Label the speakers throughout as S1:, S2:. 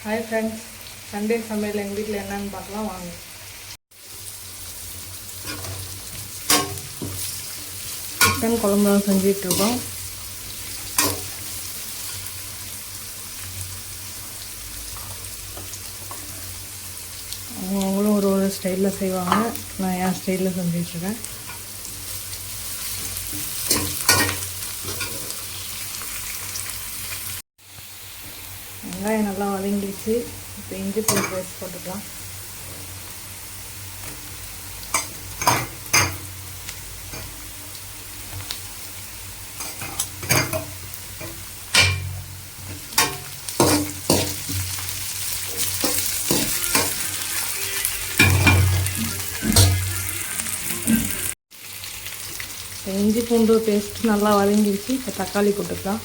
S1: Hi friends, Sunday சமையல் எங்கள் வீட்டில் என்னென்னு பார்க்கலாம் வாங்க. சிக்கன் குழம்பு தான் செஞ்சிட்ருக்கோம். அவங்களும் ஒரு ஒரு ஸ்டைலில் செய்வாங்க, நான் என் ஸ்டைலில் செஞ்சிட்ருக்கேன். வெங்காயம் நல்லா வதங்கிடுச்சு. இப்போ இஞ்சி பூண்டு பேஸ்ட் போட்டுக்கலாம். இஞ்சி பூண்டு பேஸ்ட் நல்லா வதங்கிடுச்சு. இப்போ தக்காளி போட்டுக்கலாம்.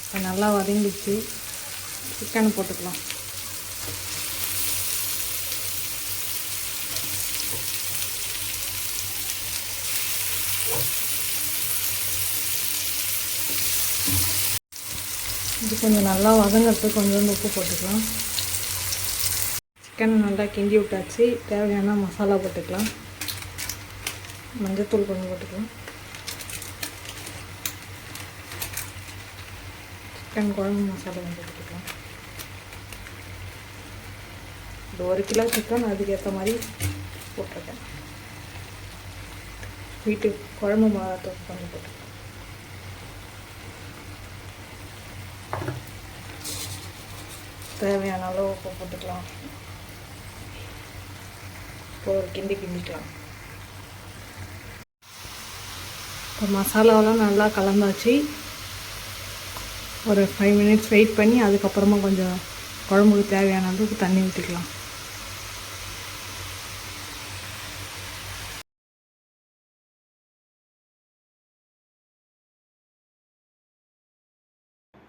S1: இப்போ நல்லா வதங்கிடுச்சு. சிக்கன் போட்டுக்கலாம். இது கொஞ்சம் நல்லா வதங்கிறதுக்கு கொஞ்சோண்டு உப்பு போட்டுக்கலாம். சிக்கனை நல்லா கிண்டி விட்டாச்சு. தேவையான மசாலா போட்டுக்கலாம். மஞ்சத்தூள் கொஞ்சம் போட்டுக்கலாம். சிக்கன் குழம்பு மசாலா கொஞ்சம் போட்டுக்கலாம். இது 1 கிலோ சிக்கன், அதுக்கேற்ற மாதிரி போட்டிருக்கேன். வீட்டு குழம்பு மிளகாத்தூள் கொஞ்சம் போட்டுக்கலாம். தேவையான அளவு உப்பு போட்டுக்கலாம். இப்போ ஒரு கிண்டிக்கலாம். இப்போ மசாலாவெல்லாம் நல்லா கலந்தாச்சு. ஒரு 5 மினிட்ஸ் வெயிட் பண்ணி அதுக்கப்புறமா கொஞ்சம் குழம்புக்கு தேவையான அளவுக்கு தண்ணி ஊற்றிக்கலாம்.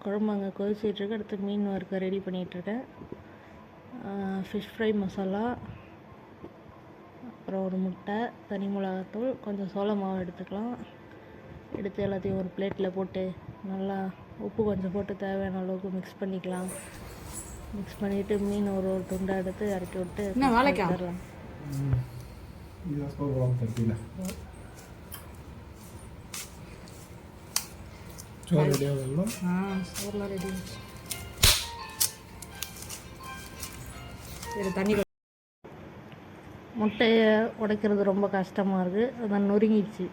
S1: குழம்பு அங்கே கொதிச்சிட்ருக்கு. அடுத்து மீன் வறுக்க ரெடி பண்ணிகிட்ருக்கேன். ஃபிஷ் ஃப்ரை மசாலா, அப்புறம் ஒரு முட்டை, தனி மிளகாத்தூள், கொஞ்சம் சோள மாவு எடுத்துக்கலாம். எடுத்து எல்லாத்தையும் ஒரு பிளேட்டில் போட்டு நல்லா உப்பு கொஞ்சம் போட்டு தேவையான அளவுக்கு மிக்ஸ் பண்ணிக்கலாம். மிக்ஸ் பண்ணிவிட்டு மீன் ஒரு துண்டை எடுத்து இறக்கி விட்டு தரலாம். சோறு ரெடி ஆகணும். சோறுலாம் ரெடி ஆச்சு. இது தண்ணி. முட்டையை உடைக்கிறது ரொம்ப கஷ்டமாக இருக்குது. அதான் நொறுங்கிடுச்சு.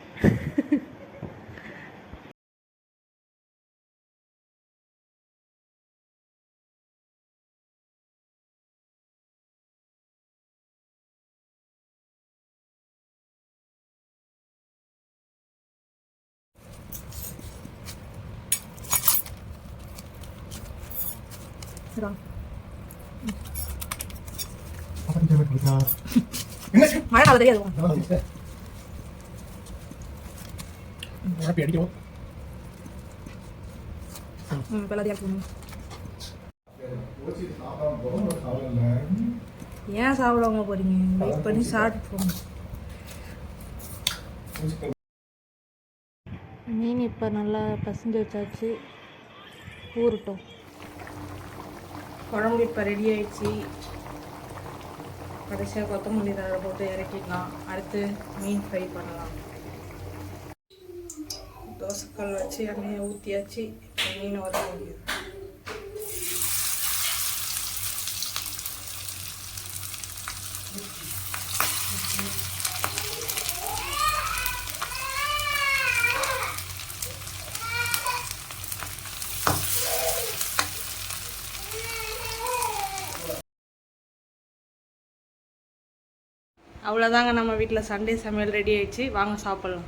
S1: மழை காலம் தெரியாது. ஏன் சாப்பிடாம போறீங்க? வெயிட் பண்ணி சாப்பிட்டு போங்க. மீன் இப்போ நல்லா பசஞ்சு வச்சாச்சு. ஊறட்டும். குழம்பு இப்போ ரெடி ஆயிடுச்சு. கடைசியாக கொத்தமல்லி தழை போட்டு இறக்கிடலாம். அடுத்து மீன் ஃப்ரை பண்ணலாம். தோசைக்கல் வச்சு எண்ணெயை ஊற்றியாச்சு. மீன் வர முடியுது. அவ்வளோதாங்க, நம்ம வீட்டில் சண்டே சமையல் ரெடி ஆயிடுச்சு. வாங்க சாப்பிட்லாம்.